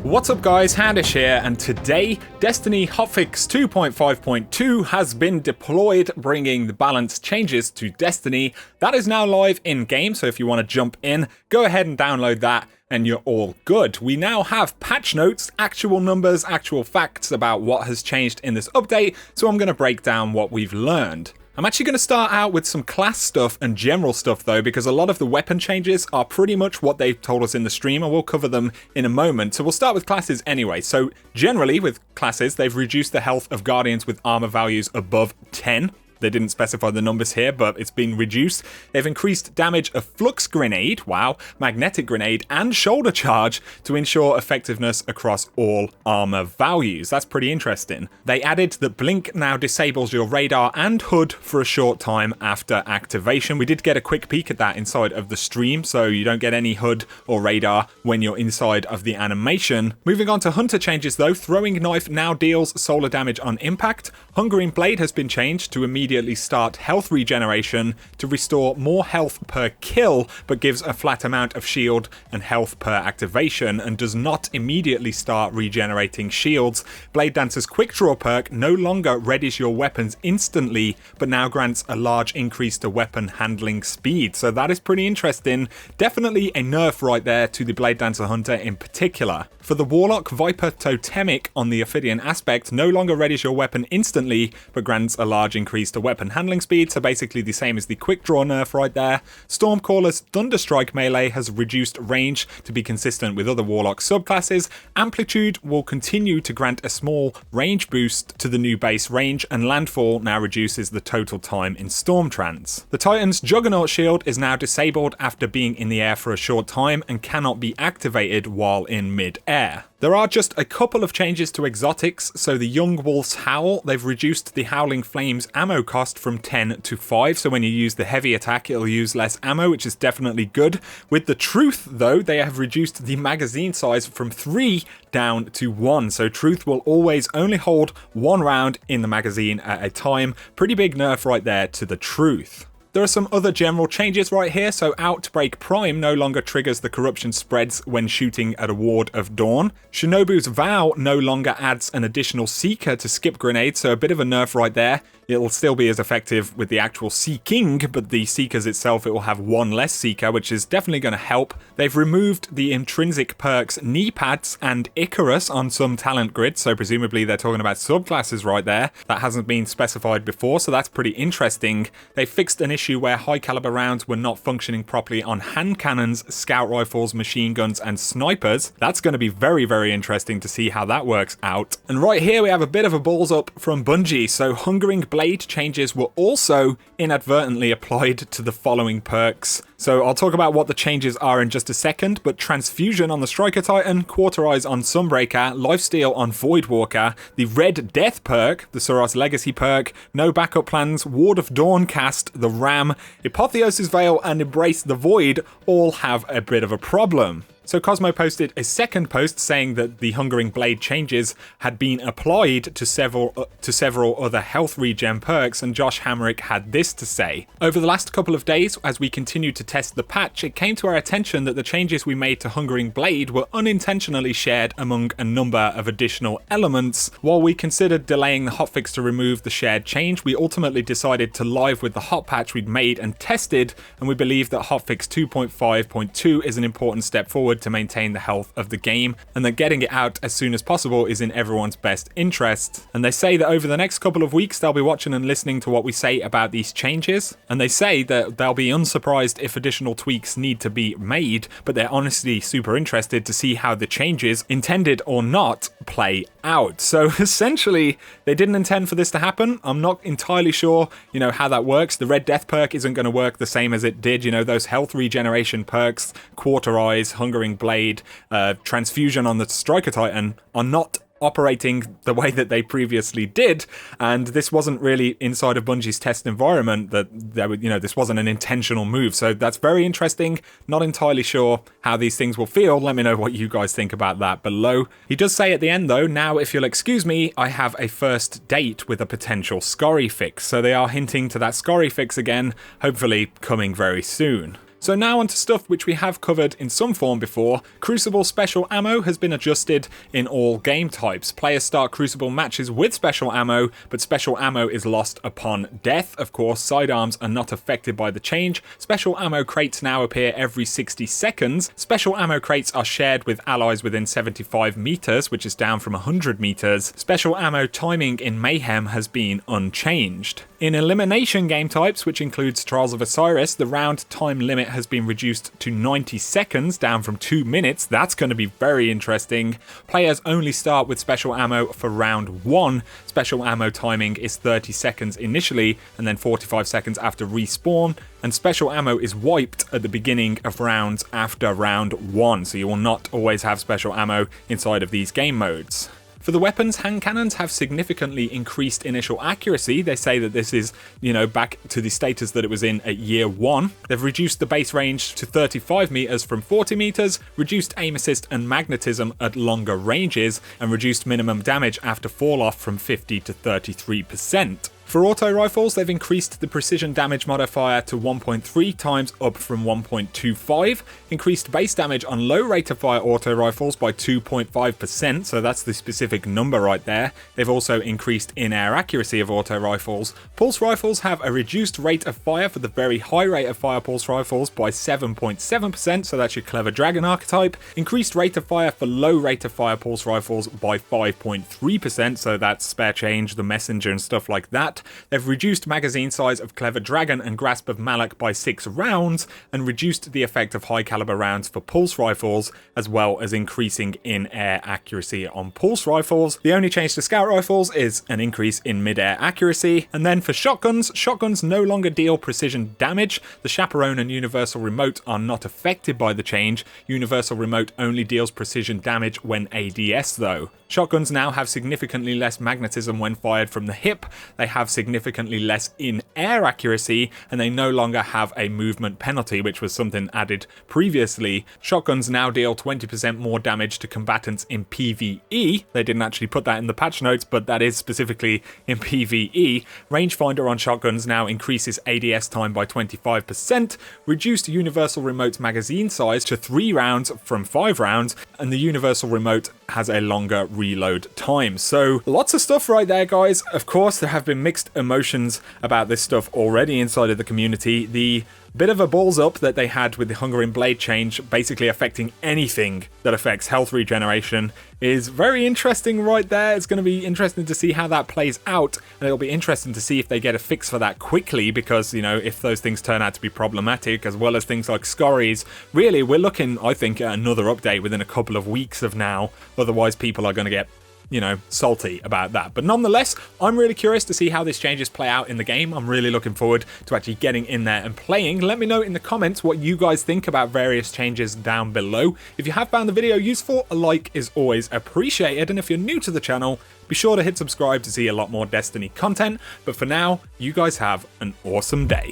What's up guys, Houndish here, and today Destiny Hotfix 2.5.2 has been deployed, bringing the balance changes to Destiny. That is now live in game, so if you want to jump in, go ahead and download that and you're all good. We now have patch notes, actual numbers, actual facts about what has changed in this update, so I'm going to break down what we've learned. I'm actually going to start out with some class stuff and general stuff though, because a lot of the weapon changes are pretty much what they've told us in the stream, and we'll cover them in a moment. So we'll start with classes anyway. So generally with classes, they've reduced the health of Guardians with armor values above 10. They didn't specify the numbers here, but it's been reduced. They've increased damage of Flux Grenade, wow, Magnetic Grenade, and Shoulder Charge to ensure effectiveness across all armor values. That's pretty interesting. They added that Blink now disables your radar and HUD for a short time after activation. We did get a quick peek at that inside of the stream, so you don't get any HUD or radar when you're inside of the animation. Moving on to Hunter changes though, Throwing Knife now deals solar damage on impact. Hungering Blade has been changed to immediately start health regeneration to restore more health per kill, but gives a flat amount of shield and health per activation and does not immediately start regenerating shields. Blade Dancer's Quick Draw perk no longer readies your weapons instantly, but now grants a large increase to weapon handling speed. So that is pretty interesting. Definitely a nerf right there to the Blade Dancer Hunter in particular. For the Warlock, Viper Totemic on the Ophidian aspect no longer readies your weapon instantly, but grants a large increase to weapon handling speed, so basically the same as the quick draw nerf right there. Stormcaller's Thunderstrike melee has reduced range to be consistent with other Warlock subclasses. Amplitude will continue to grant a small range boost to the new base range, and Landfall now reduces the total time in Storm Trance. The Titan's Juggernaut shield is now disabled after being in the air for a short time and cannot be activated while in mid-air. There are just a couple of changes to exotics. So the Young Wolf's Howl, they've reduced the Howling Flames ammo cost from 10 to 5, so when you use the heavy attack it'll use less ammo, which is definitely good. With the Truth though, they have reduced the magazine size from 3 down to 1, so Truth will always only hold 1 round in the magazine at a time. Pretty big nerf right there to the Truth. There are some other general changes right here. So Outbreak Prime no longer triggers the corruption spreads when shooting at a Ward of Dawn. Shinobu's Vow no longer adds an additional Seeker to skip grenades, so a bit of a nerf right there. It'll still be as effective with the actual Seeking, but the Seekers itself, it will have 1 less Seeker, which is definitely going to help. They've removed the intrinsic perks Knee Pads and Icarus on some talent grids, so presumably they're talking about subclasses right there. That hasn't been specified before, so that's pretty interesting. They fixed an issue where high caliber rounds were not functioning properly on hand cannons, scout rifles, machine guns, and snipers. That's going to be very, very interesting to see how that works out. And right here we have a bit of a balls up from Bungie. So Hungering Blade changes were also inadvertently applied to the following perks. So I'll talk about what the changes are in just a second, but Transfusion on the Striker Titan, Quarter Eyes on Sunbreaker, Lifesteal on Voidwalker, the Red Death perk, the Soros Legacy perk, No Backup Plans, Ward of Dawn cast, the Ram, Apotheosis Veil, and Embrace the Void all have a bit of a problem. So Cosmo posted a second post saying that the Hungering Blade changes had been applied to several other health regen perks, and Josh Hamrick had this to say. Over the last couple of days, as we continued to test the patch, it came to our attention that the changes we made to Hungering Blade were unintentionally shared among a number of additional elements. While we considered delaying the hotfix to remove the shared change, we ultimately decided to live with the hot patch we'd made and tested, and we believe that Hotfix 2.5.2 is an important step forward to maintain the health of the game, and that getting it out as soon as possible is in everyone's best interest. And they say that over the next couple of weeks they'll be watching and listening to what we say about these changes, and they say that they'll be unsurprised if additional tweaks need to be made, but they're honestly super interested to see how the changes, intended or not, play out. So essentially they didn't intend for this to happen. I'm not entirely sure, how that works. The Red Death perk isn't going to work the same as it did. Those health regeneration perks, Quarter Eyes, Hungering Blade, Transfusion on the Striker Titan are not operating the way that they previously did, and this wasn't really inside of Bungie's test environment. That they would, this wasn't an intentional move. So that's very interesting. Not entirely sure how these things will feel. Let me know what you guys think about that below. He does say at the end though, now if you'll excuse me, I have a first date with a potential Scurry fix. So they are hinting to that Scurry fix again, hopefully coming very soon. So now onto stuff which we have covered in some form before. Crucible special ammo has been adjusted in all game types. Players start Crucible matches with special ammo, but special ammo is lost upon death. Of course, sidearms are not affected by the change. Special ammo crates now appear every 60 seconds. Special ammo crates are shared with allies within 75 meters, which is down from 100 meters. Special ammo timing in Mayhem has been unchanged. In elimination game types, which includes Trials of Osiris, the round time limit has been reduced to 90 seconds, down from 2 minutes. That's going to be very interesting. Players only start with special ammo for round 1. Special ammo timing is 30 seconds initially, and then 45 seconds after respawn. And special ammo is wiped at the beginning of rounds after round 1, so you will not always have special ammo inside of these game modes. For the weapons, hand cannons have significantly increased initial accuracy. They say that this is, back to the status that it was in at year 1. They've reduced the base range to 35 meters from 40 meters, reduced aim assist and magnetism at longer ranges, and reduced minimum damage after fall off from 50 to 33%. For auto rifles, they've increased the precision damage modifier to 1.3 times, up from 1.25, increased base damage on low rate of fire auto rifles by 2.5%, so that's the specific number right there. They've also increased in-air accuracy of auto rifles. Pulse rifles have a reduced rate of fire for the very high rate of fire pulse rifles by 7.7%, so that's your Clever Dragon archetype. Increased rate of fire for low rate of fire pulse rifles by 5.3%, so that's spare change, the messenger and stuff like that. They've reduced magazine size of Clever Dragon and Grasp of Malak by 6 rounds, and reduced the effect of high caliber rounds for pulse rifles, as well as increasing in-air accuracy on pulse rifles. The only change to scout rifles is an increase in mid-air accuracy. And then for shotguns, shotguns no longer deal precision damage. The Chaperone and Universal Remote are not affected by the change. Universal Remote only deals precision damage when ADS though. Shotguns now have significantly less magnetism when fired from the hip, they have significantly less in-air accuracy, and they no longer have a movement penalty, which was something added previously. Shotguns now deal 20% more damage to combatants in PvE. They didn't actually put that in the patch notes, but that is specifically in PvE. Rangefinder on shotguns now increases ADS time by 25%, reduced Universal Remote magazine size to 3 rounds from 5 rounds, and the Universal Remote has a longer reload time. So lots of stuff right there, guys. Of course, there have been mixed emotions about this stuff already inside of the community. The bit of a balls up that they had with the Hungering Blade change basically affecting anything that affects health regeneration is very interesting right there. It's going to be interesting to see how that plays out, and it'll be interesting to see if they get a fix for that quickly, because, if those things turn out to be problematic, as well as things like scorries, really, we're looking, I think, at another update within a couple of weeks of now. Otherwise, people are going to get salty about that. But nonetheless, I'm really curious to see how these changes play out in the game. I'm really looking forward to actually getting in there and playing. Let me know in the comments what you guys think about various changes down below. If you have found the video useful, a like is always appreciated. And if you're new to the channel, be sure to hit subscribe to see a lot more Destiny content. But for now, you guys have an awesome day.